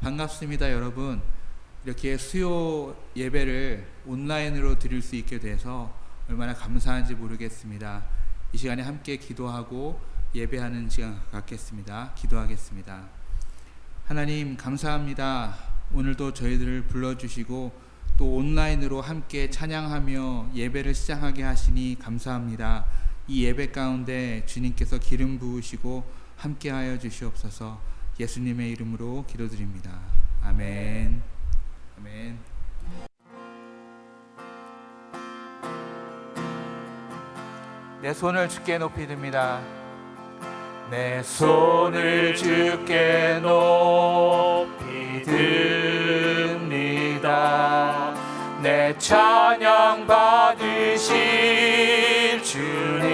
반갑습니다, 여러분. 이렇게 수요 예배를 온라인으로 드릴 수 있게 돼서 얼마나 감사한지 모르겠습니다. 이 시간에 함께 기도하고 예배하는 시간 갖겠습니다. 기도하겠습니다. 하나님 감사합니다. 오늘도 저희들을 불러주시고 또 온라인으로 함께 찬양하며 예배를 시작하게 하시니 감사합니다. 이 예배 가운데 주님께서 기름 부으시고 함께하여 주시옵소서. 예수님의 이름으로 기도드립니다. 아멘. 아멘. 내 손을 주께 높이 듭니다. 내 손을 주께 높이 듭니다. 내 찬양 받으실 주님,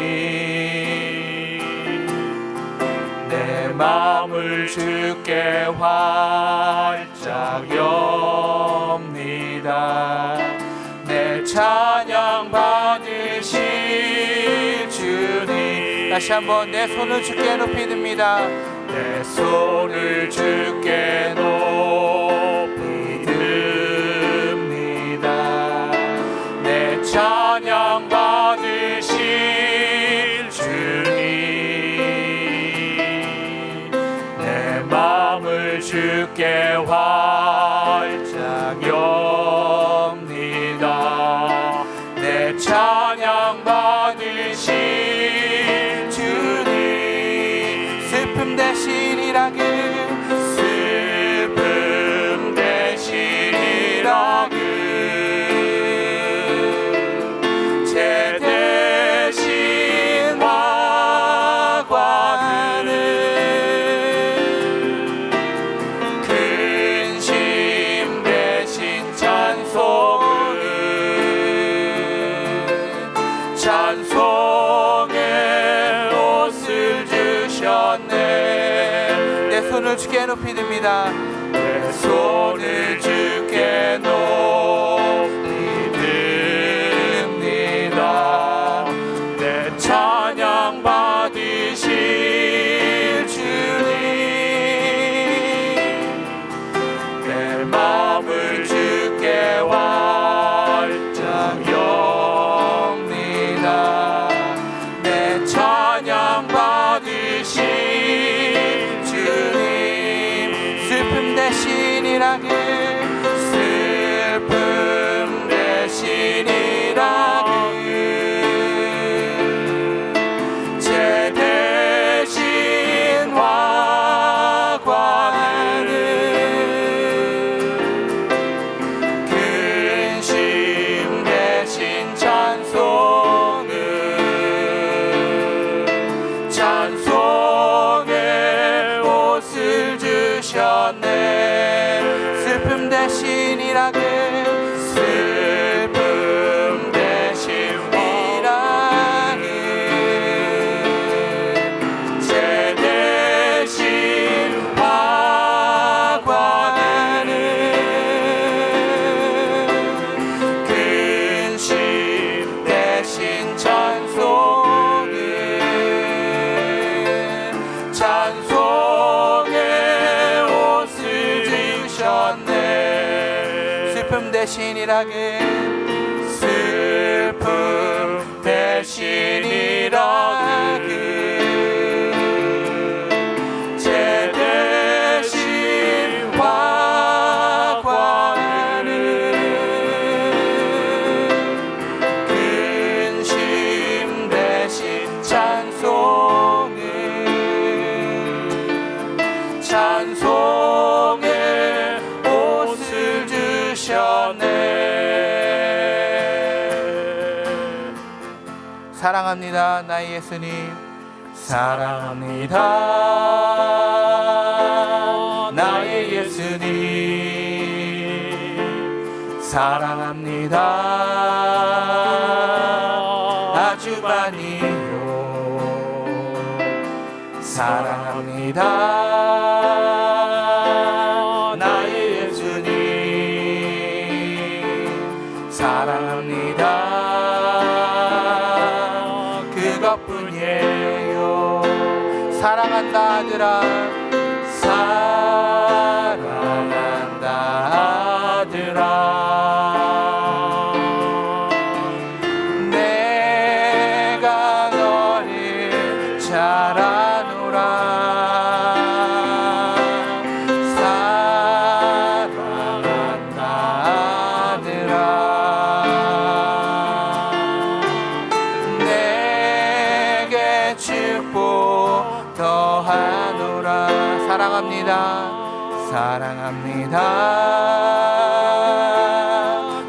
내 마음을 주께 활짝 엽니다. 내 찬양 받으실 주님. 다시 한번 내 손을 주께 높이 듭니다. 내 손을 주께 높이 듭니다. 내 찬양 받으실 주님, 내 마음을 주께 활짝 엽니다. 내 찬양 받으실 주님, 슬픔 대신 일하길, 슬픔 대신 일하길, 죄 대신 화관을, 근심 대신 찬송을, 찬송의 옷을 주셨네. 내 손을 주께 높이 듭니다. 내 손을 주께 높이 듭니다. 내 찬양 받으실 주님, 내 마음을 주께 활짝 엽니다. 내 찬양 받으실 주님, 슬픔 대신 일하길, 슬픔 대신 일하길, 죄 대신 화관을, 근심 대신 찬송을, 찬송의 옷을 주셨네. 슬픔 대신 일하길, 슬픔 대신 일하길, 죄 대신 화관을, 근심 대신 찬송을, 찬송의 옷을 주셨네. 슬픔 대신 일하길, 슬픔 대신 일하길, 죄 대신 화관을, 근심 대신 찬송을, 찬송의 옷을 주셨네. 사랑합니다, 나의 예수님. 사랑합니다, 나의 예수님. 사랑합니다, 아주 많이요. 사랑합니다, 나의 예수님. 사랑합니다, 그것뿐이에요. 사랑한다 아들아, 사랑한다 사랑합니다. 사랑합니다.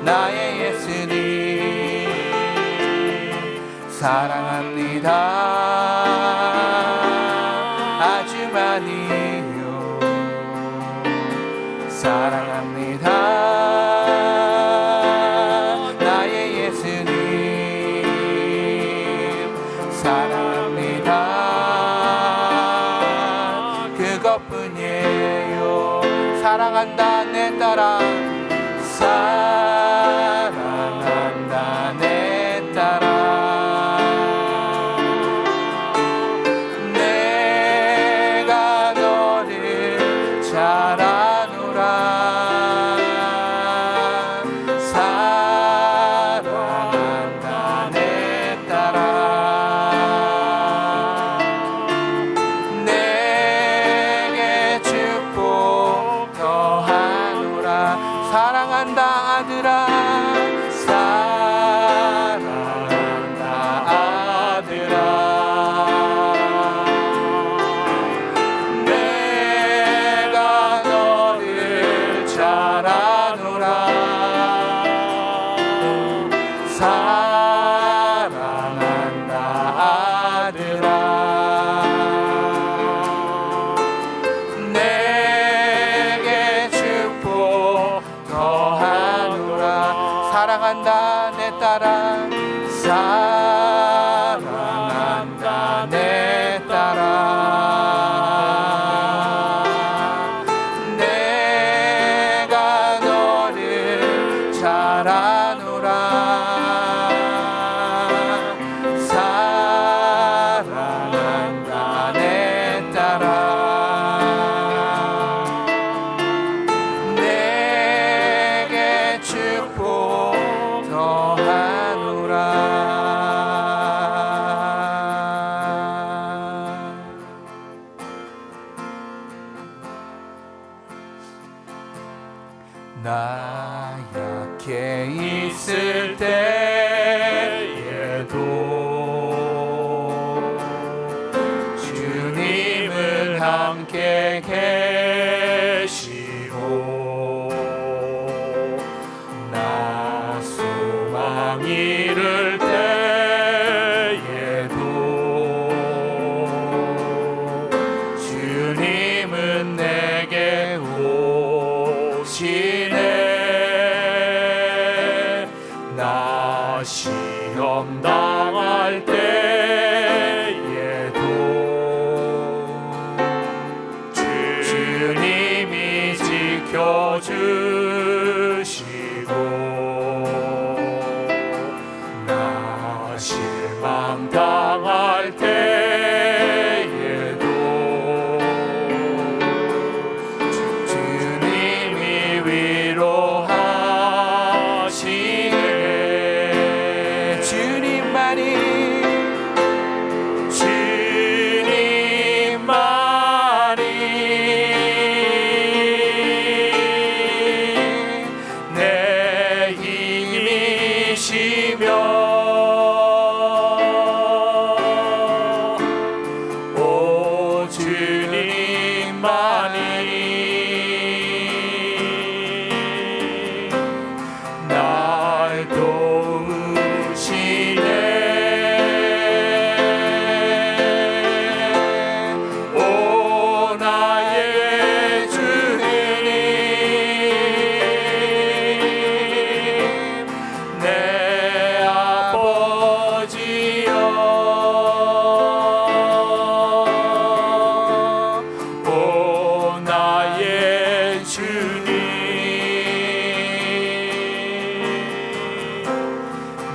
나의 예수님 사랑합니다. 아주 많이요. 사랑합니다. 나의 예수님 사랑합니다. 그것뿐이에요. 사랑한다 내 딸아. 사랑한다 내 딸아. 내가 너를 잘 아노라. 사랑한다 내 딸아. 내게 축복 더하노라. 사랑한다 아들아. 사랑한다 아들아. 내가 너를 잘 아노라. 사랑한다 아들아. 내게 축복 더하노라. 사랑한다 내 딸아. 사랑한다 내 딸아. 내가 너를 잘 아노라. 사랑한다 내 딸아. 내게 축복 더하노라. 나 약해 있을 때에도 주님은 함께 계시고 나 소망 잃을 때에도 주님은 내게 오시네. 나 시험 당할 때에도 주님이 지켜주시고 나 실망 당할 때에도 주님이 위로하시네. 주님만이 내 힘이시며 오 주님만이 날 도우시네. 오 나의 주님 내 아버지여. 오 나의 주님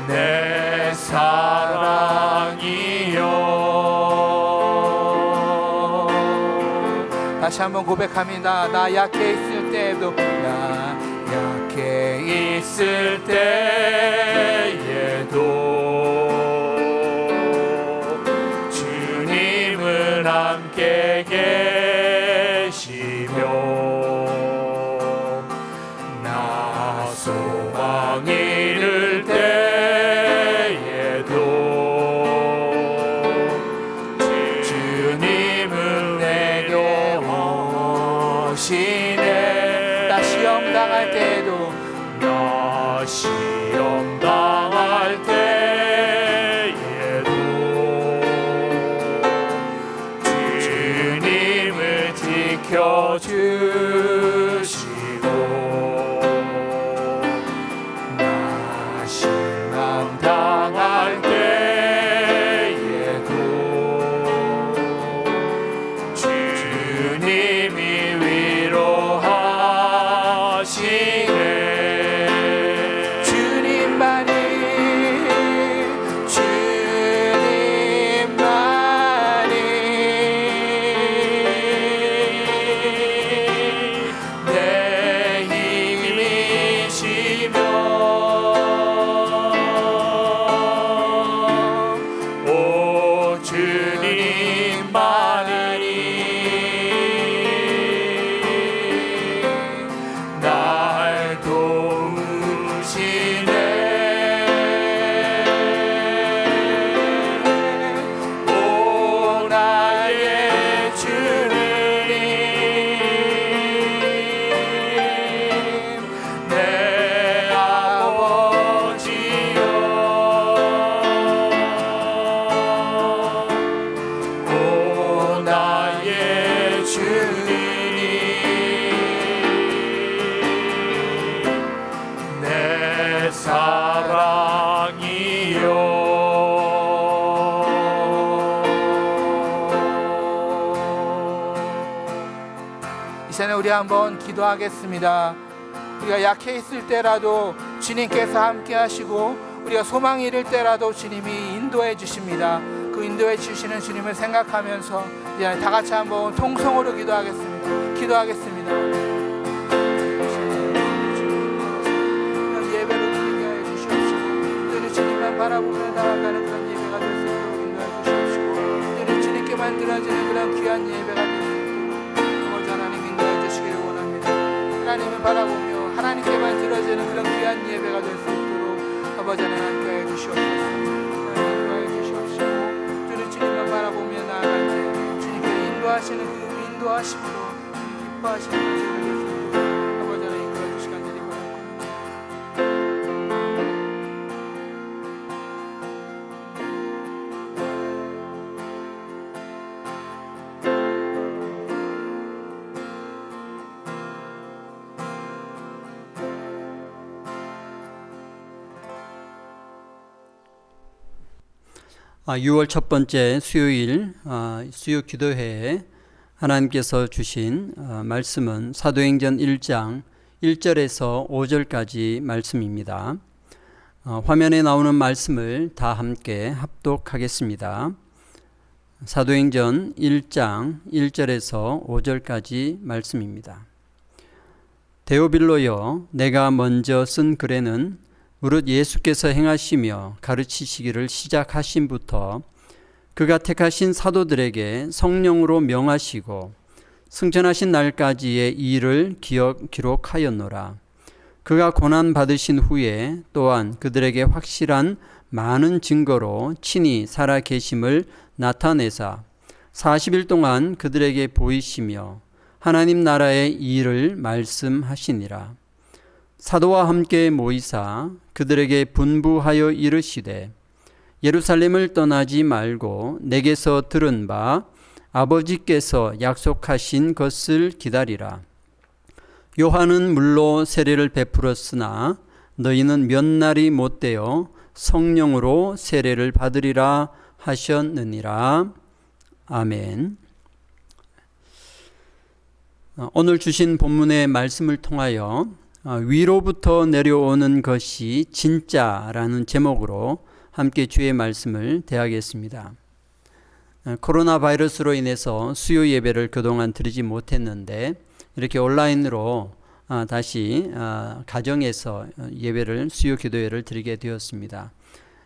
내 사랑이여. 다시 한번 고백합니다. 나 약해 있을 때에도 나 약해 있을 때에도 주님은 함께 계시며 나 소망 잃을 때에도 주님은 내게 도우시네. 나 시험 당할 때도 나 시험 당할 때에도 주님을 지켜주시고 나 실망 당할 때에도 주님이 위로하시네. 이제는 우리 한번 기도하겠습니다. 우리가 약해 있을 때라도 주님께서 함께 하시고 우리가 소망이 이를 때라도 주님이 인도해 주십니다. 그 인도해 주시는 주님을 생각하면서 이제 다 같이 한번 통성으로 기도하겠습니다. 예배로 드리게 해 주시옵시고 늘 주님만 바라보며 나아가는 그런 예배가 될 수 있도록 인도해 주시옵시고 늘 주님께만 드려지는 그런 귀한 예배가 될 수 있도록 아버지 하나님 인도해 주시기를 원합니다. 하나님을 바라보며 하나님께만 드려지는 그런 귀한 예배가 될 수 있도록 아버지 하나님 함께해 주시옵소서. 함께해 주시옵시고 늘 주님만 바라보며 나아갈 때 주님께 인도하시는 그 인도하심으로 기뻐하시는 것을 되겠습니다. 아버지 하나님 이끌어 주시간 드리고 아, 6월 첫 번째 수요일 수요 기도회에 하나님께서 주신 말씀은 사도행전 1장 1절에서 5절까지 말씀입니다. 화면에 나오는 말씀을 다 함께 합독하겠습니다. 사도행전 1장 1절에서 5절까지 말씀입니다. 데오빌로여, 내가 먼저 쓴 글에는 무릇 예수께서 행하시며 가르치시기를 시작하신부터 그가 택하신 사도들에게 성령으로 명하시고 승천하신 날까지의 일을 기록하였노라. 그가 고난 받으신 후에 또한 그들에게 확실한 많은 증거로 친히 살아 계심을 나타내사 40일 동안 그들에게 보이시며 하나님 나라의 일을 말씀하시니라. 사도와 함께 모이사 그들에게 분부하여 이르시되 예루살렘을 떠나지 말고 내게서 들은 바 아버지께서 약속하신 것을 기다리라. 요한은 물로 세례를 베풀었으나 너희는 몇 날이 못되어 성령으로 세례를 받으리라 하셨느니라. 아멘. 오늘 주신 본문의 말씀을 통하여 위로부터 내려오는 것이 진짜라는 제목으로 함께 주의 말씀을 대하겠습니다. 코로나 바이러스로 인해서 수요 예배를 그동안 드리지 못했는데 이렇게 온라인으로 다시 가정에서 예배를 수요 기도회를 드리게 되었습니다.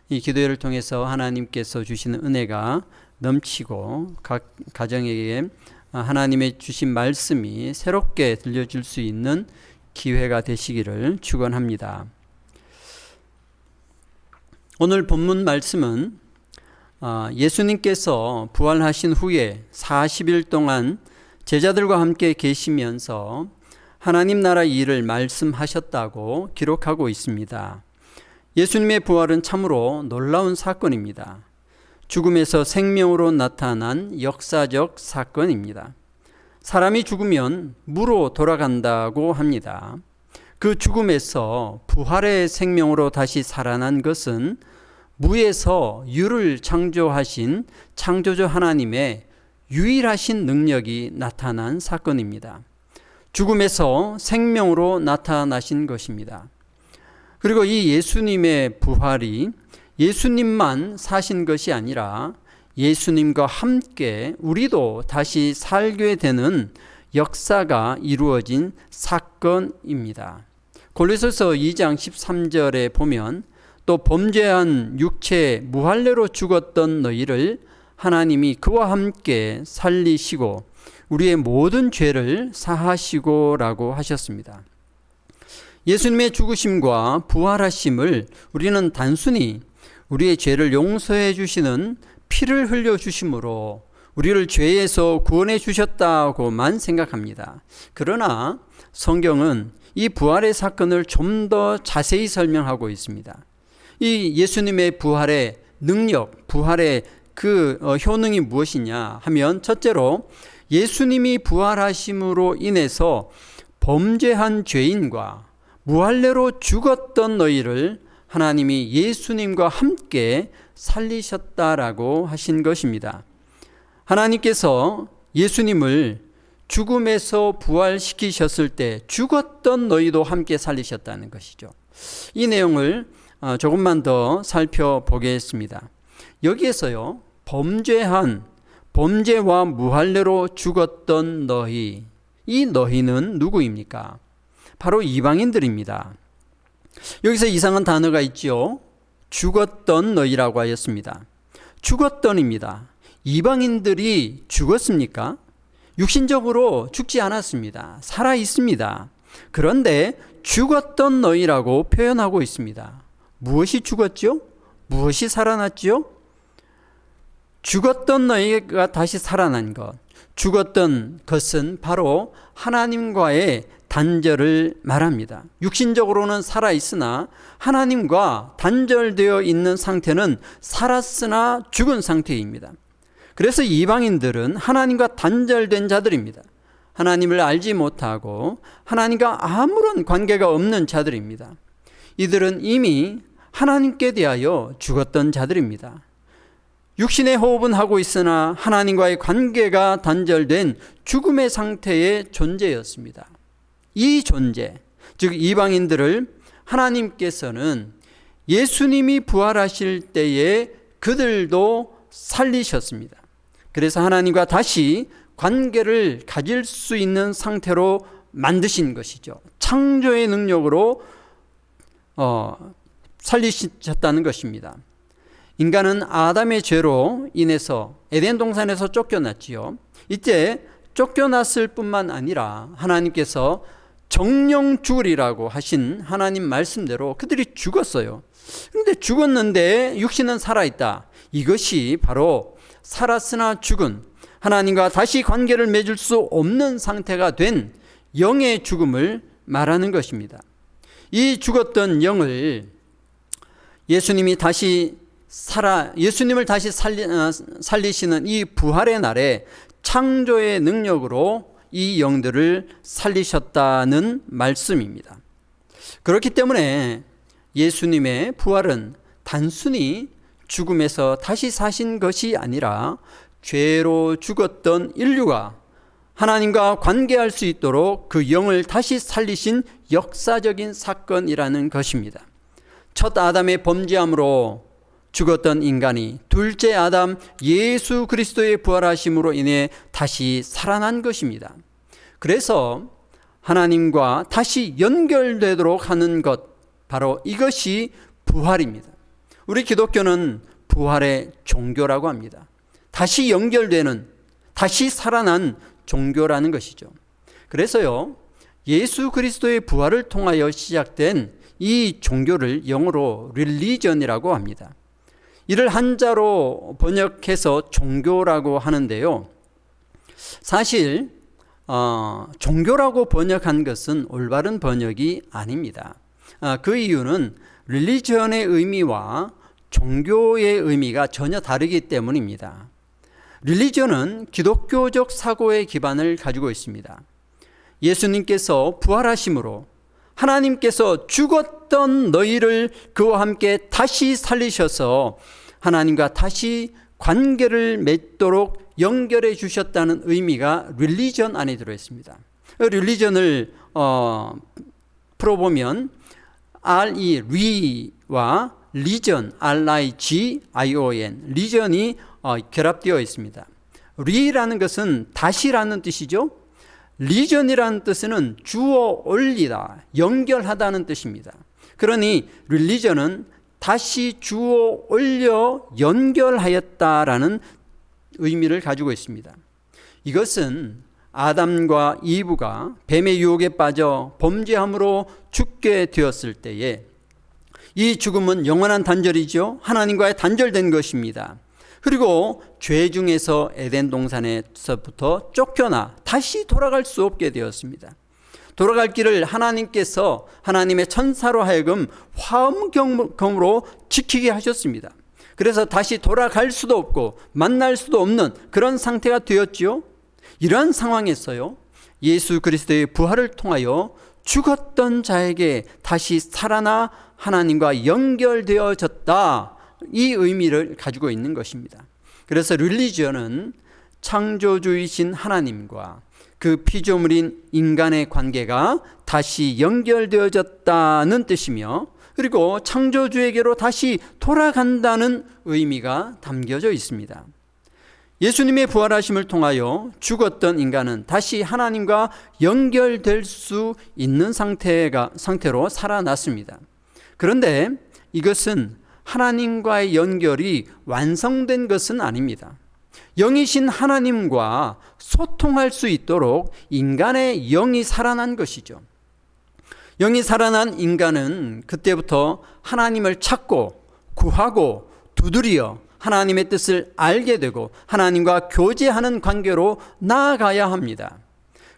이 기도회를 통해서 하나님께서 주시는 은혜가 넘치고 각 가정에게 하나님의 주신 말씀이 새롭게 들려줄 수 있는 기회가 되시기를 축원합니다. 오늘 본문 말씀은 예수님께서 부활하신 후에 40일 동안 제자들과 함께 계시면서 하나님 나라 일을 말씀하셨다고 기록하고 있습니다. 예수님의 부활은 참으로 놀라운 사건입니다. 죽음에서 생명으로 나타난 역사적 사건입니다. 사람이 죽으면 무로 돌아간다고 합니다. 그 죽음에서 부활의 생명으로 다시 살아난 것은 무에서 유를 창조하신 창조주 하나님의 유일하신 능력이 나타난 사건입니다. 죽음에서 생명으로 나타나신 것입니다. 그리고 이 예수님의 부활이 예수님만 사신 것이 아니라 예수님과 함께 우리도 다시 살게 되는 역사가 이루어진 사건입니다. 골로새서 2장 13절에 보면 또 범죄한 육체 무할례로 죽었던 너희를 하나님이 그와 함께 살리시고 우리의 모든 죄를 사하시고 라고 하셨습니다. 예수님의 죽으심과 부활하심을 우리는 단순히 우리의 죄를 용서해 주시는 피를 흘려 주심으로 우리를 죄에서 구원해 주셨다고만 생각합니다. 그러나 성경은 이 부활의 사건을 좀 더 자세히 설명하고 있습니다. 이 예수님의 부활의 능력, 부활의 그 효능이 무엇이냐 하면 첫째로 예수님이 부활하심으로 인해서 범죄한 죄인과 무할례로 죽었던 너희를 하나님이 예수님과 함께 살리셨다라고 하신 것입니다. 하나님께서 예수님을 죽음에서 부활시키셨을 때 죽었던 너희도 함께 살리셨다는 것이죠. 이 내용을 조금만 더 살펴보겠습니다. 여기에서요, 범죄와 무할례로 죽었던 너희, 이 너희는 누구입니까? 바로 이방인들입니다. 여기서 이상한 단어가 있죠. 죽었던 너희라고 하였습니다. 죽었던입니다. 이방인들이 죽었습니까? 육신적으로 죽지 않았습니다. 살아 있습니다. 그런데 죽었던 너희라고 표현하고 있습니다. 무엇이 죽었죠? 무엇이 살아났죠? 죽었던 너희가 다시 살아난 것. 죽었던 것은 바로 하나님과의 단절을 말합니다. 육신적으로는 살아있으나 하나님과 단절되어 있는 상태는 살았으나 죽은 상태입니다. 그래서 이방인들은 하나님과 단절된 자들입니다. 하나님을 알지 못하고 하나님과 아무런 관계가 없는 자들입니다. 이들은 이미 하나님께 대하여 죽었던 자들입니다. 육신의 호흡은 하고 있으나 하나님과의 관계가 단절된 죽음의 상태의 존재였습니다. 이 존재, 즉 이방인들을 하나님께서는 예수님이 부활하실 때에 그들도 살리셨습니다. 그래서 하나님과 다시 관계를 가질 수 있는 상태로 만드신 것이죠. 창조의 능력으로 살리셨다는 것입니다. 인간은 아담의 죄로 인해서 에덴 동산에서 쫓겨났지요. 이때 쫓겨났을 뿐만 아니라 하나님께서 정령 죽으리라고 하신 하나님 말씀대로 그들이 죽었어요. 그런데 죽었는데 육신은 살아있다. 이것이 바로 살았으나 죽은, 하나님과 다시 관계를 맺을 수 없는 상태가 된 영의 죽음을 말하는 것입니다. 이 죽었던 영을 예수님을 다시 살리시는 이 부활의 날에 창조의 능력으로 이 영들을 살리셨다는 말씀입니다. 그렇기 때문에 예수님의 부활은 단순히 죽음에서 다시 사신 것이 아니라 죄로 죽었던 인류가 하나님과 관계할 수 있도록 그 영을 다시 살리신 역사적인 사건이라는 것입니다. 첫 아담의 범죄함으로 죽었던 인간이 둘째 아담 예수 그리스도의 부활하심으로 인해 다시 살아난 것입니다. 그래서 하나님과 다시 연결되도록 하는 것, 바로 이것이 부활입니다. 우리 기독교는 부활의 종교라고 합니다. 다시 연결되는, 다시 살아난 종교라는 것이죠. 그래서요, 예수 그리스도의 부활을 통하여 시작된 이 종교를 영어로 religion이라고 합니다. 이를 한자로 번역해서 종교라고 하는데요. 사실 종교라고 번역한 것은 올바른 번역이 아닙니다. 그 이유는 릴리전의 의미와 종교의 의미가 전혀 다르기 때문입니다. 릴리전은 기독교적 사고의 기반을 가지고 있습니다. 예수님께서 부활하심으로 하나님께서 죽었던 너희를 그와 함께 다시 살리셔서 하나님과 다시 관계를 맺도록 연결해 주셨다는 의미가 릴리전 안에 들어있습니다. 릴리전을 풀어보면 리와 리전, R-I-G-I-O-N, 리전이 결합되어 있습니다. 리라는 것은 다시라는 뜻이죠. 리전이라는 뜻은 주어 올리다, 연결하다는 뜻입니다. 그러니 릴리전은 다시 주어 올려 연결하였다라는 의미를 가지고 있습니다. 이것은 아담과 이브가 뱀의 유혹에 빠져 범죄함으로 죽게 되었을 때에 이 죽음은 영원한 단절이죠. 하나님과의 단절된 것입니다. 그리고 죄 중에서 에덴 동산에서부터 쫓겨나 다시 돌아갈 수 없게 되었습니다. 돌아갈 길을 하나님께서 하나님의 천사로 하여금 화엄경으로 지키게 하셨습니다. 그래서 다시 돌아갈 수도 없고 만날 수도 없는 그런 상태가 되었지요. 이러한 상황에서요, 예수 그리스도의 부활을 통하여 죽었던 자에게 다시 살아나 하나님과 연결되어졌다, 이 의미를 가지고 있는 것입니다. 그래서 릴리전은 창조주이신 하나님과 그 피조물인 인간의 관계가 다시 연결되어졌다는 뜻이며, 그리고 창조주에게로 다시 돌아간다는 의미가 담겨져 있습니다. 예수님의 부활하심을 통하여 죽었던 인간은 다시 하나님과 연결될 수 있는 상태로 살아났습니다. 그런데 이것은 하나님과의 연결이 완성된 것은 아닙니다. 영이신 하나님과 소통할 수 있도록 인간의 영이 살아난 것이죠. 영이 살아난 인간은 그때부터 하나님을 찾고 구하고 두드려 하나님의 뜻을 알게 되고 하나님과 교제하는 관계로 나아가야 합니다.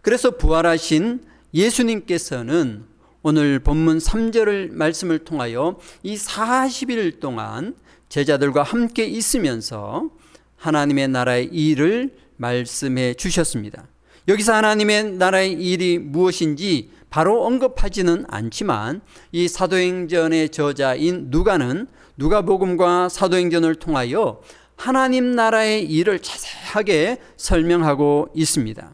그래서 부활하신 예수님께서는 오늘 본문 3절 말씀을 통하여 이 40일 동안 제자들과 함께 있으면서 하나님의 나라의 일을 말씀해 주셨습니다. 여기서 하나님의 나라의 일이 무엇인지 바로 언급하지는 않지만 이 사도행전의 저자인 누가는 누가복음과 사도행전을 통하여 하나님 나라의 일을 자세하게 설명하고 있습니다.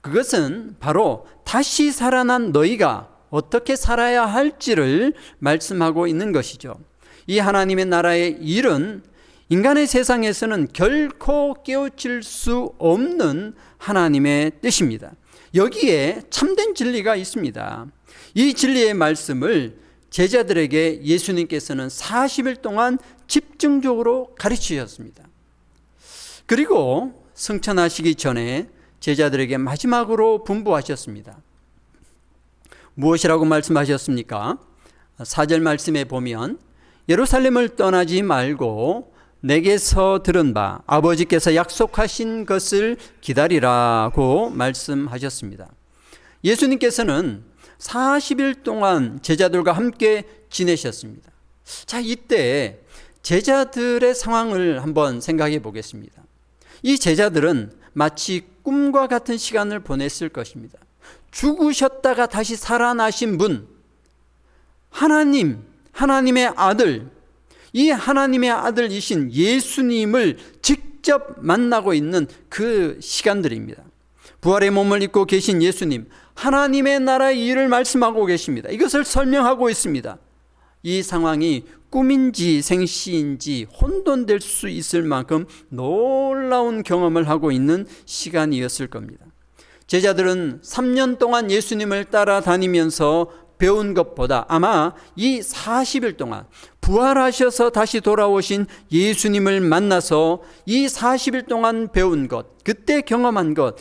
그것은 바로 다시 살아난 너희가 어떻게 살아야 할지를 말씀하고 있는 것이죠. 이 하나님의 나라의 일은 인간의 세상에서는 결코 깨우칠 수 없는 하나님의 뜻입니다. 여기에 참된 진리가 있습니다. 이 진리의 말씀을 제자들에게 예수님께서는 40일 동안 집중적으로 가르치셨습니다. 그리고 승천하시기 전에 제자들에게 마지막으로 분부하셨습니다. 무엇이라고 말씀하셨습니까? 4절 말씀에 보면 예루살렘을 떠나지 말고 내게서 들은 바 아버지께서 약속하신 것을 기다리라고 말씀하셨습니다. 예수님께서는 40일 동안 제자들과 함께 지내셨습니다. 자, 이때 제자들의 상황을 한번 생각해 보겠습니다. 이 제자들은 마치 꿈과 같은 시간을 보냈을 것입니다. 죽으셨다가 다시 살아나신 분, 하나님의 아들, 이 하나님의 아들이신 예수님을 직접 만나고 있는 그 시간들입니다. 부활의 몸을 입고 계신 예수님, 하나님의 나라의 일을 말씀하고 계십니다. 이것을 설명하고 있습니다. 이 상황이 꿈인지 생시인지 혼돈될 수 있을 만큼 놀라운 경험을 하고 있는 시간이었을 겁니다. 제자들은 3년 동안 예수님을 따라다니면서 배운 것보다 아마 이 40일 동안 부활하셔서 다시 돌아오신 예수님을 만나서 이 40일 동안 배운 것, 그때 경험한 것,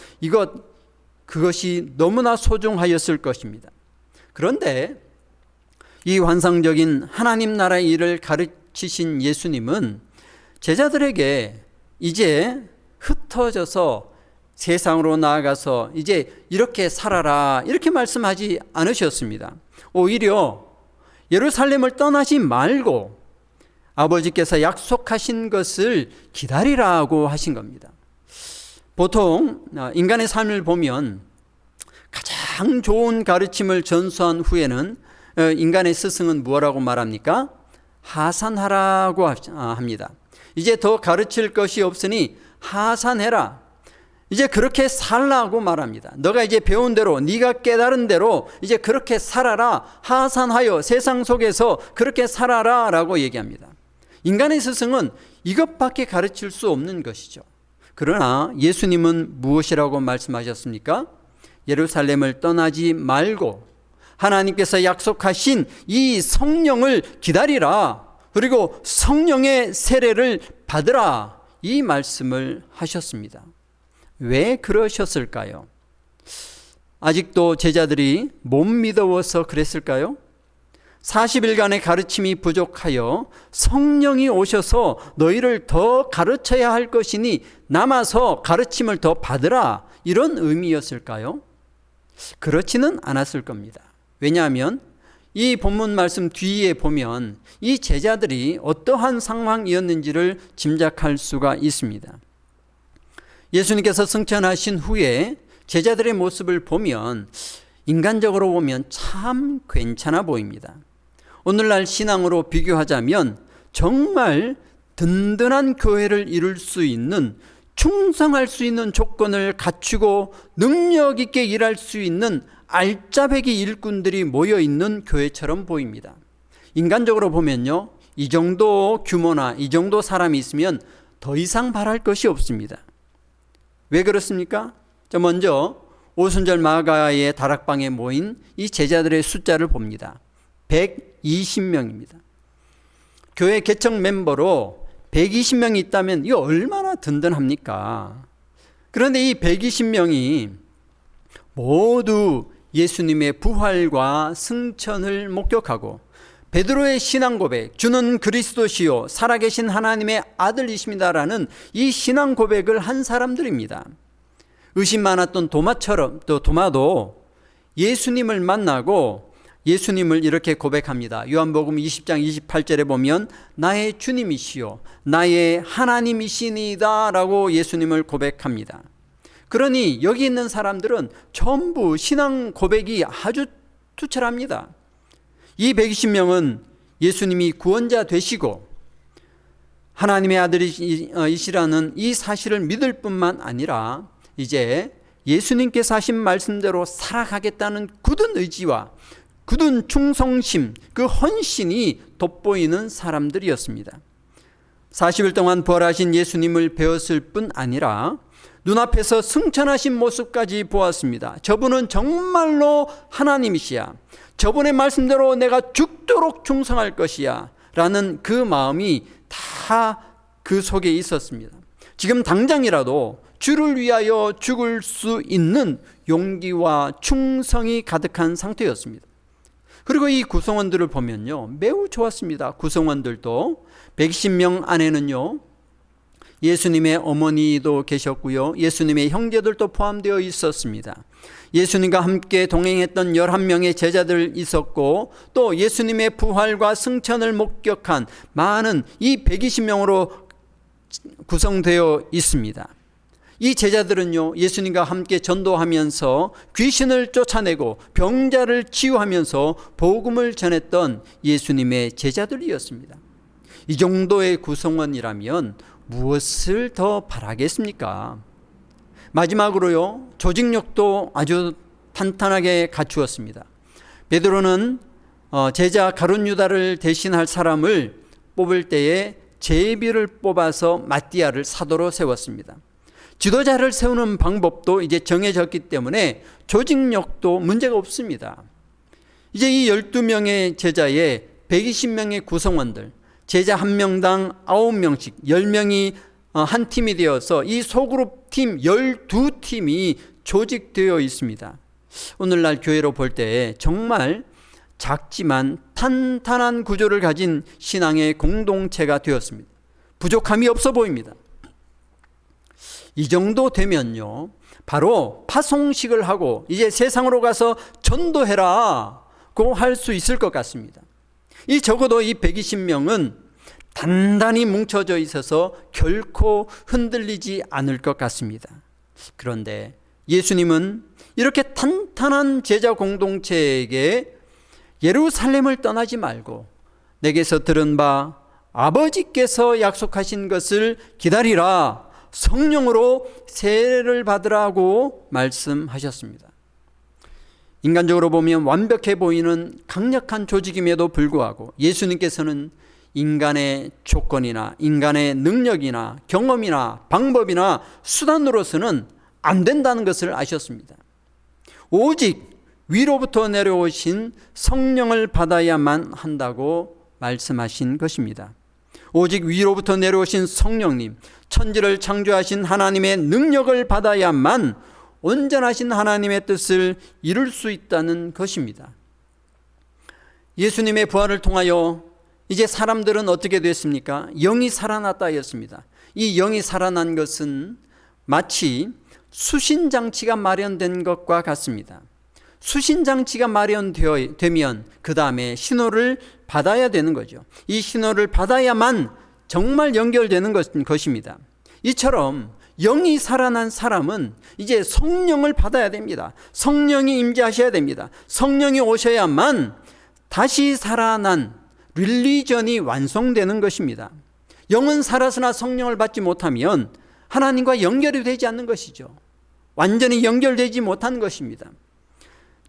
그것이 너무나 소중하였을 것입니다. 그런데 이 환상적인 하나님 나라의 일을 가르치신 예수님은 제자들에게 이제 흩어져서 세상으로 나아가서 이제 이렇게 살아라 이렇게 말씀하지 않으셨습니다. 오히려 예루살렘을 떠나지 말고 아버지께서 약속하신 것을 기다리라고 하신 겁니다. 보통 인간의 삶을 보면 가장 좋은 가르침을 전수한 후에는 인간의 스승은 뭐라고 말합니까? 하산하라고 합니다. 이제 더 가르칠 것이 없으니 하산해라. 이제 그렇게 살라고 말합니다. 너가 이제 배운 대로, 네가 깨달은 대로 이제 그렇게 살아라. 하산하여 세상 속에서 그렇게 살아라 라고 얘기합니다. 인간의 스승은 이것밖에 가르칠 수 없는 것이죠. 그러나 예수님은 무엇이라고 말씀하셨습니까? 예루살렘을 떠나지 말고 하나님께서 약속하신 이 성령을 기다리라. 그리고 성령의 세례를 받으라. 이 말씀을 하셨습니다. 왜 그러셨을까요? 아직도 제자들이 못 믿어서 그랬을까요? 40일간의 가르침이 부족하여 성령이 오셔서 너희를 더 가르쳐야 할 것이니 남아서 가르침을 더 받으라. 이런 의미였을까요? 그렇지는 않았을 겁니다. 왜냐하면 이 본문 말씀 뒤에 보면 이 제자들이 어떠한 상황이었는지를 짐작할 수가 있습니다. 예수님께서 승천하신 후에 제자들의 모습을 보면 인간적으로 보면 참 괜찮아 보입니다. 오늘날 신앙으로 비교하자면 정말 든든한 교회를 이룰 수 있는, 충성할 수 있는 조건을 갖추고 능력 있게 일할 수 있는 알짜배기 일꾼들이 모여있는 교회처럼 보입니다. 인간적으로 보면요, 이 정도 규모나 이 정도 사람이 있으면 더 이상 바랄 것이 없습니다. 왜 그렇습니까? 먼저 오순절 마가의 다락방에 모인 이 제자들의 숫자를 봅니다. 120명입니다. 교회 개척 멤버로 120명이 있다면 이거 얼마나 든든합니까? 그런데 이 120명이 모두 예수님의 부활과 승천을 목격하고 베드로의 신앙 고백, 주는 그리스도시요 살아계신 하나님의 아들이십니다라는 이 신앙 고백을 한 사람들입니다. 의심 많았던 도마도 예수님을 만나고 예수님을 이렇게 고백합니다. 요한복음 20장 28절에 보면 나의 주님이시요 나의 하나님이시니다 라고 예수님을 고백합니다. 그러니 여기 있는 사람들은 전부 신앙 고백이 아주 투철합니다. 이 120명은 예수님이 구원자 되시고 하나님의 아들이시라는 이 사실을 믿을 뿐만 아니라 이제 예수님께서 하신 말씀대로 살아가겠다는 굳은 의지와 굳은 충성심, 그 헌신이 돋보이는 사람들이었습니다. 40일 동안 부활하신 예수님을 배웠을 뿐 아니라 눈앞에서 승천하신 모습까지 보았습니다. 저분은 정말로 하나님이시야. 저분의 말씀대로 내가 죽도록 충성할 것이야 라는 그 마음이 다 그 속에 있었습니다. 지금 당장이라도 주를 위하여 죽을 수 있는 용기와 충성이 가득한 상태였습니다. 그리고 이 구성원들을 보면요, 매우 좋았습니다. 구성원들도 110명 안에는요, 예수님의 어머니도 계셨고요, 예수님의 형제들도 포함되어 있었습니다. 예수님과 함께 동행했던 11명의 제자들 있었고, 또 예수님의 부활과 승천을 목격한 많은 이 120명으로 구성되어 있습니다. 이 제자들은요, 예수님과 함께 전도하면서 귀신을 쫓아내고 병자를 치유하면서 복음을 전했던 예수님의 제자들이었습니다. 이 정도의 구성원이라면 무엇을 더 바라겠습니까? 마지막으로요, 조직력도 아주 탄탄하게 갖추었습니다. 베드로는 제자 가룟 유다를 대신할 사람을 뽑을 때에 제비를 뽑아서 마띠아를 사도로 세웠습니다. 지도자를 세우는 방법도 이제 정해졌기 때문에 조직력도 문제가 없습니다. 이제 이 12명의 제자의 120명의 구성원들, 제자 한 명당 9명씩 10명이 한 팀이 되어서 이 소그룹 팀 12팀이 조직되어 있습니다. 오늘날 교회로 볼 때 정말 작지만 탄탄한 구조를 가진 신앙의 공동체가 되었습니다. 부족함이 없어 보입니다. 이 정도 되면요, 바로 파송식을 하고 이제 세상으로 가서 전도해라고 할 수 있을 것 같습니다. 이 적어도 이 120명은 단단히 뭉쳐져 있어서 결코 흔들리지 않을 것 같습니다. 그런데 예수님은 이렇게 탄탄한 제자 공동체에게 예루살렘을 떠나지 말고 내게서 들은 바 아버지께서 약속하신 것을 기다리라, 성령으로 세례를 받으라고 말씀하셨습니다. 인간적으로 보면 완벽해 보이는 강력한 조직임에도 불구하고 예수님께서는 인간의 조건이나 인간의 능력이나 경험이나 방법이나 수단으로서는 안 된다는 것을 아셨습니다. 오직 위로부터 내려오신 성령을 받아야만 한다고 말씀하신 것입니다. 오직 위로부터 내려오신 성령님, 천지를 창조하신 하나님의 능력을 받아야만 온전하신 하나님의 뜻을 이룰 수 있다는 것입니다. 예수님의 부활을 통하여 이제 사람들은 어떻게 됐습니까? 영이 살아났다였습니다. 이 영이 살아난 것은 마치 수신장치가 마련된 것과 같습니다. 수신장치가 마련되면 그 다음에 신호를 받아야 되는 거죠. 이 신호를 받아야만 정말 연결되는 것입니다. 이처럼 영이 살아난 사람은 이제 성령을 받아야 됩니다. 성령이 임재하셔야 됩니다. 성령이 오셔야만 다시 살아난 릴리전이 완성되는 것입니다. 영은 살았으나 성령을 받지 못하면 하나님과 연결이 되지 않는 것이죠. 완전히 연결되지 못한 것입니다.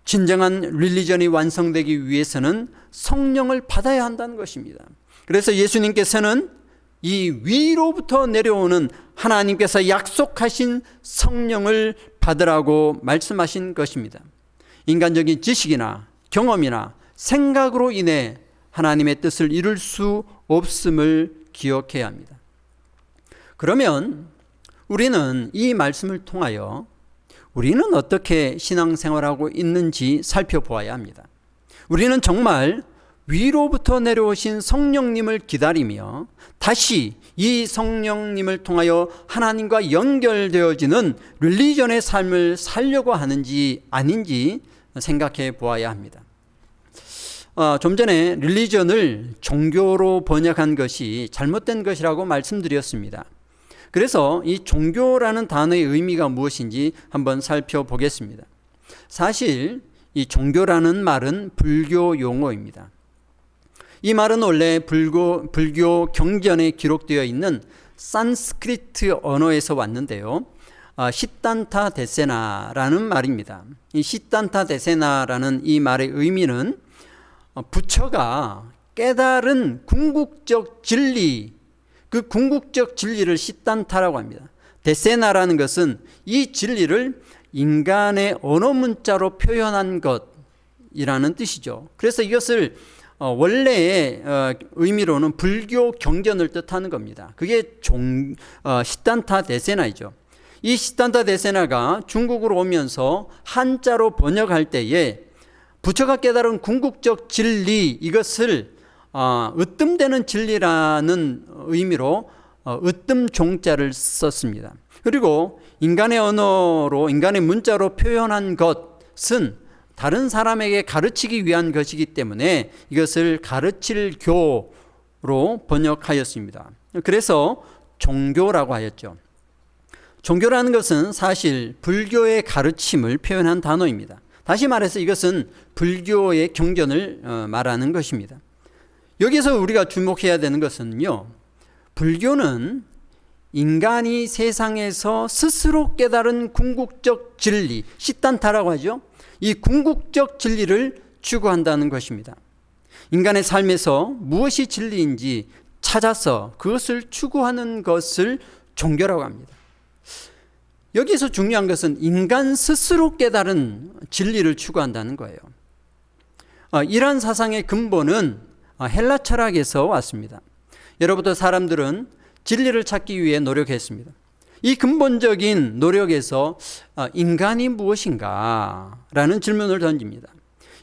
진정한 릴리전이 완성되기 위해서는 성령을 받아야 한다는 것입니다. 그래서 예수님께서는 이 위로부터 내려오는 하나님께서 약속하신 성령을 받으라고 말씀하신 것입니다. 인간적인 지식이나 경험이나 생각으로 인해 하나님의 뜻을 이룰 수 없음을 기억해야 합니다. 그러면 우리는 이 말씀을 통하여 우리는 어떻게 신앙생활하고 있는지 살펴보아야 합니다. 우리는 정말 위로부터 내려오신 성령님을 기다리며 다시 이 성령님을 통하여 하나님과 연결되어지는 릴리전의 삶을 살려고 하는지 아닌지 생각해 보아야 합니다. 좀 전에 릴리전을 종교로 번역한 것이 잘못된 것이라고 말씀드렸습니다. 그래서 이 종교라는 단어의 의미가 무엇인지 한번 살펴보겠습니다. 사실 이 종교라는 말은 불교 용어입니다. 이 말은 원래 불교 경전에 기록되어 있는 산스크리트 언어에서 왔는데요. 시탄타 데세나라는 말입니다. 이 시탄타 데세나라는 이 말의 의미는 부처가 깨달은 궁극적 진리, 그 궁극적 진리를 시탄타라고 합니다. 데세나라는 것은 이 진리를 인간의 언어 문자로 표현한 것이라는 뜻이죠. 그래서 이것을 원래의 의미로는 불교 경전을 뜻하는 겁니다. 그게 시탄타 데세나이죠. 이 시탄타 데세나가 중국으로 오면서 한자로 번역할 때에 부처가 깨달은 궁극적 진리, 이것을 으뜸되는 진리라는 의미로 으뜸 종자를 썼습니다. 그리고 인간의 언어로, 인간의 문자로 표현한 것은 다른 사람에게 가르치기 위한 것이기 때문에 이것을 가르칠 교로 번역하였습니다. 그래서 종교라고 하였죠. 종교라는 것은 사실 불교의 가르침을 표현한 단어입니다. 다시 말해서 이것은 불교의 경전을 말하는 것입니다. 여기서 우리가 주목해야 되는 것은요, 불교는 인간이 세상에서 스스로 깨달은 궁극적 진리, 시탄타라고 하죠. 이 궁극적 진리를 추구한다는 것입니다. 인간의 삶에서 무엇이 진리인지 찾아서 그것을 추구하는 것을 종교라고 합니다. 여기서 중요한 것은 인간 스스로 깨달은 진리를 추구한다는 거예요. 이러한 사상의 근본은 헬라 철학에서 왔습니다. 예로부터 사람들은 진리를 찾기 위해 노력했습니다. 이 근본적인 노력에서 인간이 무엇인가? 라는 질문을 던집니다.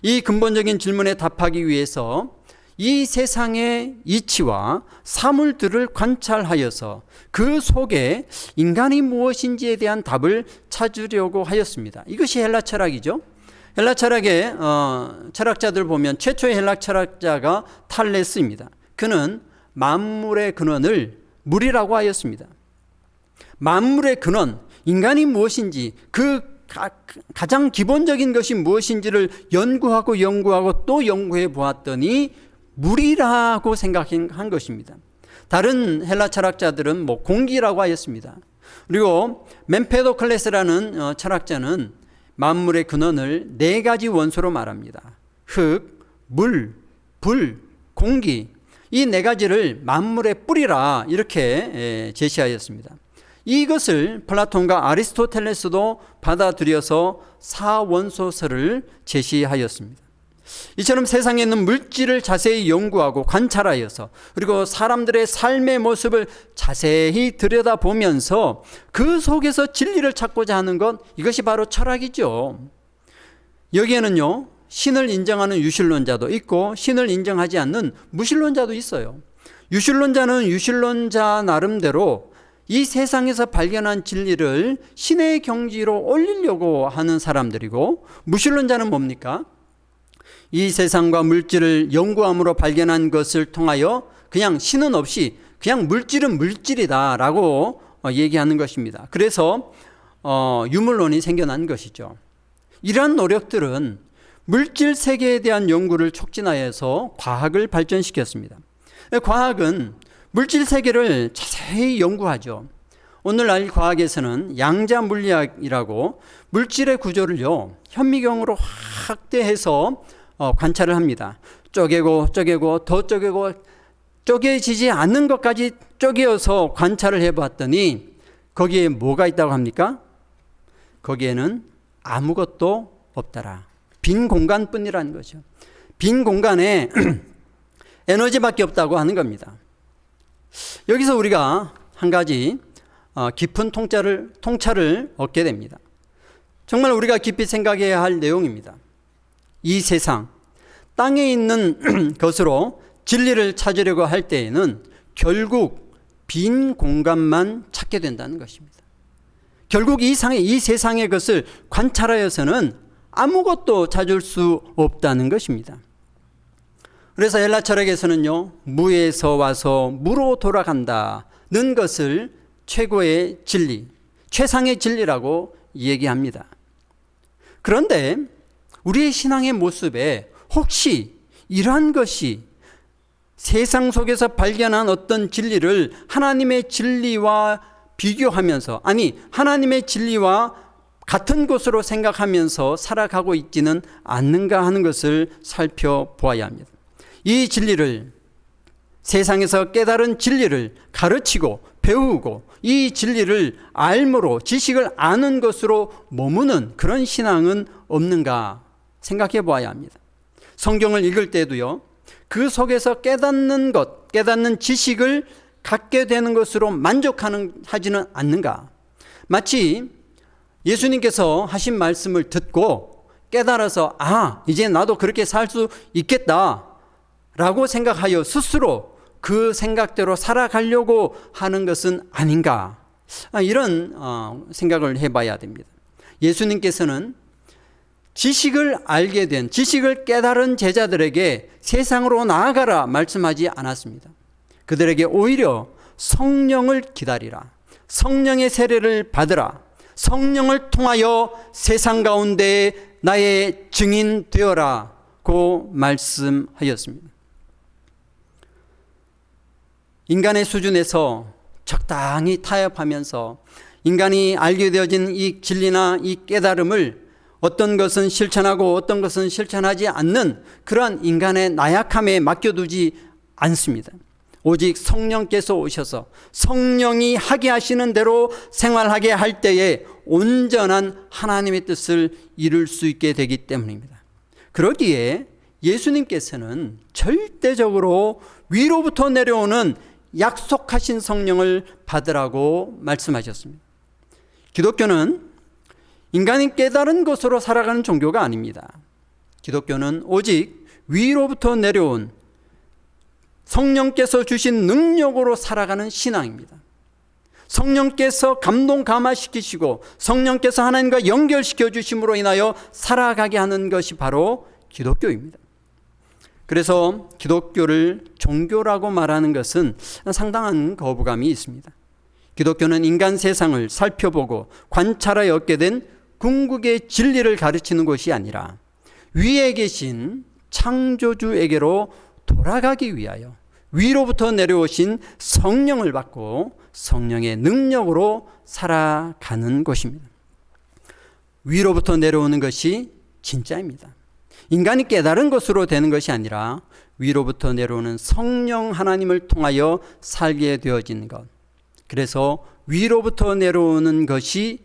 이 근본적인 질문에 답하기 위해서 이 세상의 이치와 사물들을 관찰하여서 그 속에 인간이 무엇인지에 대한 답을 찾으려고 하였습니다. 이것이 헬라 철학이죠. 헬라 철학의 철학자들 보면 최초의 헬라 철학자가 탈레스입니다. 그는 만물의 근원을 물이라고 하였습니다. 만물의 근원, 인간이 무엇인지, 그 가장 기본적인 것이 무엇인지를 연구하고 또 연구해 보았더니 물이라고 생각한 것입니다. 다른 헬라 철학자들은 공기라고 하였습니다. 그리고 멤페도클레스라는 철학자는 만물의 근원을 4가지 원소로 말합니다. 흙, 물, 불, 공기, 이 4가지를 만물의 뿌리라 이렇게 제시하였습니다. 이것을 플라톤과 아리스토텔레스도 받아들여서 사원소설을 제시하였습니다. 이처럼 세상에 있는 물질을 자세히 연구하고 관찰하여서 그리고 사람들의 삶의 모습을 자세히 들여다보면서 그 속에서 진리를 찾고자 하는 것, 이것이 바로 철학이죠. 여기에는요, 신을 인정하는 유실론자도 있고 신을 인정하지 않는 무신론자도 있어요. 유실론자는 유실론자 나름대로 이 세상에서 발견한 진리를 신의 경지로 올리려고 하는 사람들이고, 무신론자는 뭡니까? 이 세상과 물질을 연구함으로 발견한 것을 통하여 그냥 신은 없이 그냥 물질은 물질이다 라고 얘기하는 것입니다. 그래서 유물론이 생겨난 것이죠. 이러한 노력들은 물질 세계에 대한 연구를 촉진하여서 과학을 발전시켰습니다. 과학은 물질 세계를 자세히 연구하죠. 오늘날 과학에서는 양자 물리학이라고 물질의 구조를요, 현미경으로 확대해서 관찰을 합니다. 쪼개고 더 쪼개고 쪼개지지 않는 것까지 쪼개어서 관찰을 해봤더니 거기에 뭐가 있다고 합니까? 거기에는 아무것도 없더라. 빈 공간뿐이라는 거죠. 빈 공간에 에너지밖에 없다고 하는 겁니다. 여기서 우리가 한 가지 깊은 통찰을 얻게 됩니다. 정말 우리가 깊이 생각해야 할 내용입니다. 이 세상, 땅에 있는 것으로 진리를 찾으려고 할 때에는 결국 빈 공간만 찾게 된다는 것입니다. 결국 이 세상의 것을 관찰하여서는 아무것도 찾을 수 없다는 것입니다. 그래서 헬라 철학에서는요, 무에서 와서 무로 돌아간다는 것을 최고의 진리, 최상의 진리라고 얘기합니다. 그런데 우리의 신앙의 모습에 혹시 이러한 것이 세상 속에서 발견한 어떤 진리를 하나님의 진리와 비교하면서, 아니 하나님의 진리와 같은 것으로 생각하면서 살아가고 있지는 않는가 하는 것을 살펴보아야 합니다. 이 진리를, 세상에서 깨달은 진리를 가르치고 배우고 이 진리를 알므로, 지식을 아는 것으로 머무는 그런 신앙은 없는가 생각해 보아야 합니다. 성경을 읽을 때도요, 그 속에서 깨닫는 것, 깨닫는 지식을 갖게 되는 것으로 만족하지는 않는가. 마치 예수님께서 하신 말씀을 듣고 깨달아서 이제 나도 그렇게 살 수 있겠다 라고 생각하여 스스로 그 생각대로 살아가려고 하는 것은 아닌가. 이런 생각을 해봐야 됩니다. 예수님께서는 지식을 알게 된, 지식을 깨달은 제자들에게 세상으로 나아가라 말씀하지 않았습니다. 그들에게 오히려 성령을 기다리라, 성령의 세례를 받으라, 성령을 통하여 세상 가운데 나의 증인 되어라고 말씀하였습니다. 인간의 수준에서 적당히 타협하면서 인간이 알게 되어진 이 진리나 이 깨달음을 어떤 것은 실천하고 어떤 것은 실천하지 않는 그러한 인간의 나약함에 맡겨두지 않습니다. 오직 성령께서 오셔서 성령이 하게 하시는 대로 생활하게 할 때에 온전한 하나님의 뜻을 이룰 수 있게 되기 때문입니다. 그러기에 예수님께서는 절대적으로 위로부터 내려오는 약속하신 성령을 받으라고 말씀하셨습니다. 기독교는 인간이 깨달은 것으로 살아가는 종교가 아닙니다. 기독교는 오직 위로부터 내려온 성령께서 주신 능력으로 살아가는 신앙입니다. 성령께서 감동 감화시키시고 성령께서 하나님과 연결시켜 주심으로 인하여 살아가게 하는 것이 바로 기독교입니다. 그래서 기독교를 종교라고 말하는 것은 상당한 거부감이 있습니다. 기독교는 인간 세상을 살펴보고 관찰하여 얻게 된 궁극의 진리를 가르치는 것이 아니라 위에 계신 창조주에게로 돌아가기 위하여 위로부터 내려오신 성령을 받고 성령의 능력으로 살아가는 것입니다. 위로부터 내려오는 것이 진짜입니다. 인간이 깨달은 것으로 되는 것이 아니라 위로부터 내려오는 성령 하나님을 통하여 살게 되어진 것. 그래서 위로부터 내려오는 것이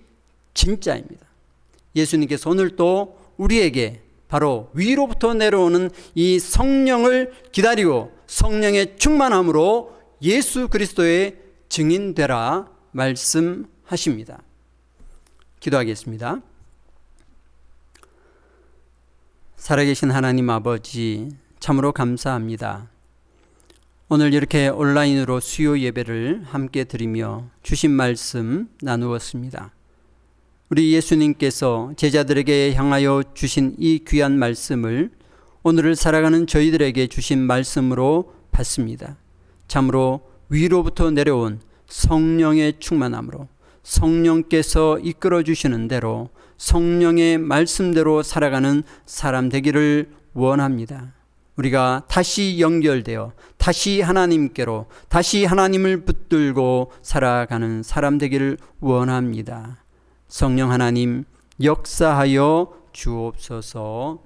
진짜입니다. 예수님께서 오늘 또 우리에게 바로 위로부터 내려오는 이 성령을 기다리고 성령의 충만함으로 예수 그리스도의 증인되라 말씀하십니다. 기도하겠습니다. 살아계신 하나님 아버지, 참으로 감사합니다. 오늘 이렇게 온라인으로 수요 예배를 함께 드리며 주신 말씀 나누었습니다. 우리 예수님께서 제자들에게 향하여 주신 이 귀한 말씀을 오늘을 살아가는 저희들에게 주신 말씀으로 받습니다. 참으로 위로부터 내려온 성령의 충만함으로 성령께서 이끌어 주시는 대로 성령의 말씀대로 살아가는 사람 되기를 원합니다. 우리가 다시 연결되어 다시 하나님께로 다시 하나님을 붙들고 살아가는 사람 되기를 원합니다. 성령 하나님 역사하여 주옵소서.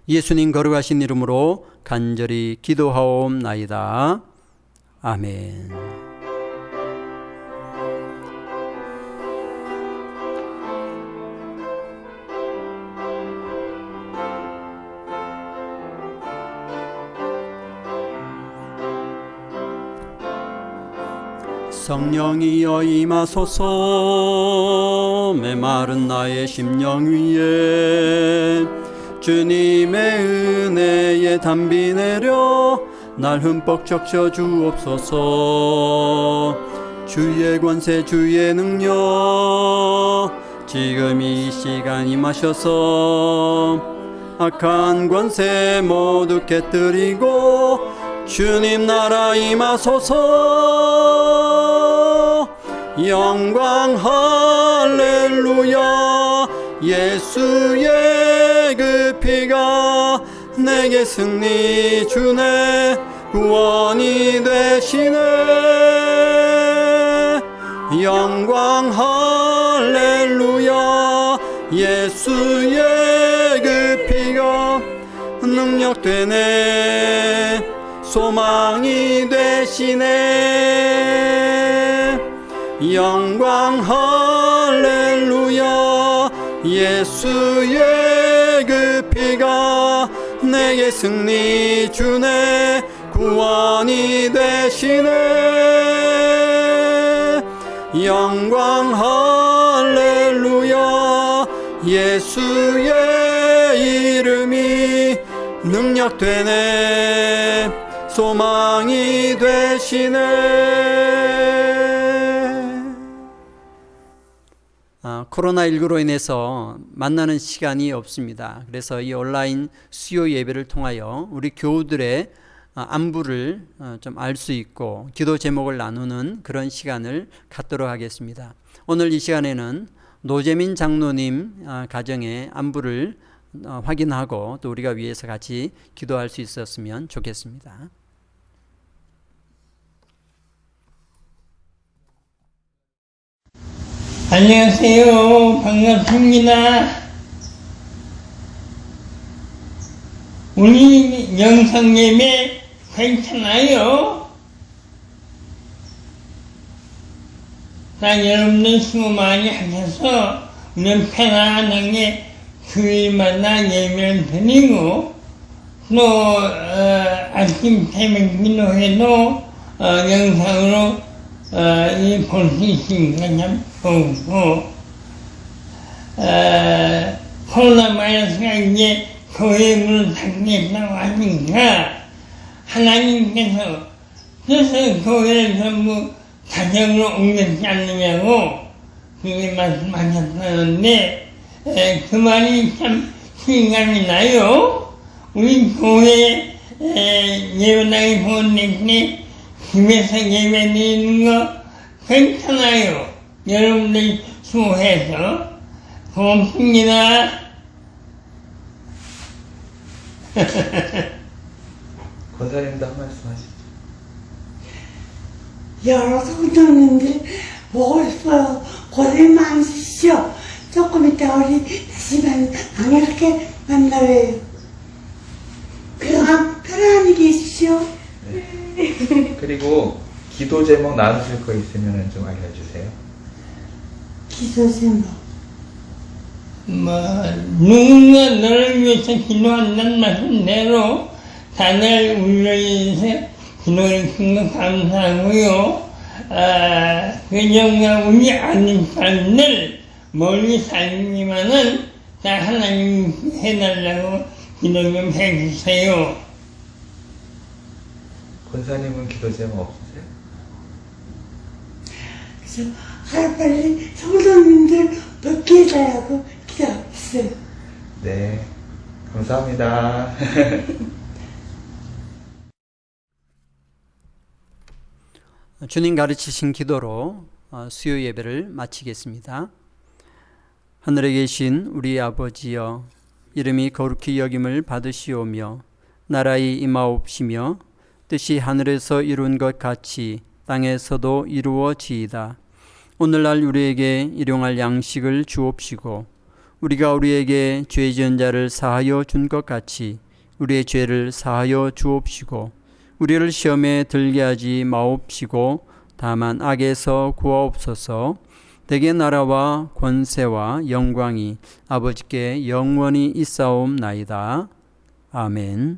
예수님 거룩하신 이름으로 간절히 기도하옵나이다. 아멘. 성령이여 임하소서. 메마른 나의 심령 위에 주님의 은혜에 담비 내려 날 흠뻑 적셔 주옵소서. 주의 권세 주의 능력 지금 이 시간 임하셔서 악한 권세 모두 깨뜨리고 주님 나라 임하소서. 영광 할렐루야. 예수의 그 피가 내게 승리 주네 구원이 되시네. 영광 할렐루야. 예수의 그 피가 능력 되네 소망이 되시네. 영광 할렐루야. 예수의 그 피가 내게 승리 주네 구원이 되시네. 영광 할렐루야. 예수의 이름이 능력 되네 소망이 되시네. 코로나19로 인해서 만나는 시간이 없습니다. 그래서 이 온라인 수요 예배를 통하여 우리 교우들의 안부를 좀 알 수 있고 기도 제목을 나누는 그런 시간을 갖도록 하겠습니다. 오늘 이 시간에는 노재민 장로님 가정의 안부를 확인하고 또 우리가 위해서 같이 기도할 수 있었으면 좋겠습니다. 안녕하세요. 반갑습니다. 우리 영상 예배 괜찮아요? 여러분들 수고 많이 하셔서 우리는 편안하게 주일마다 예배를 드리고 또 아침 새벽 기도회도 영상으로 볼 수 있으니까 참 좋고 코로나 바이러스가 이제 교회 문을 닫겠다고 하니까 하나님께서 그래서 교회를 전부 가정으로 옮겼지 않느냐고 그렇게 말씀하셨었는데 그 말이 참 실감이 나요. 우리 교회 예배당에 보내니 집에서 예배드리는 거 괜찮아요. 여러분들이 수고해서 고맙습니다. 권사님도 한 말씀 하시죠. 여러 성도님들 보고 싶어요. 고생 많으시죠? 조금 이따 우리 다시 방역하게 만나요. 편안히 계십시오. 네. 그리고 기도 제목 나누실 거 있으면 좀 알려주세요. 기도 제목. 누군가 너를 위해서 기도한다는 말씀대로 다들 우리를 기도해 주신 거 감사하고요. 그 영광 우리 아는 사람들 멀리 살지만은 다 하나님 해달라고 기도 좀 해주세요. 권사님은 기도 제목 없으세요? 그래서 하루빨리 성도님들 뵙게 해달라고 기도하고 있어요. 네. 감사합니다. 주님 가르치신 기도로 수요 예배를 마치겠습니다. 하늘에 계신 우리 아버지여, 이름이 거룩히 여김을 받으시오며 나라의 임하옵시며 뜻이 하늘에서 이룬 것 같이 땅에서도 이루어지이다. 오늘날 우리에게 일용할 양식을 주옵시고 우리가 우리에게 죄 지은 자를 사하여 준 것 같이 우리의 죄를 사하여 주옵시고 우리를 시험에 들게 하지 마옵시고 다만 악에서 구하옵소서. 대개 나라와 권세와 영광이 아버지께 영원히 있사옵나이다. 아멘.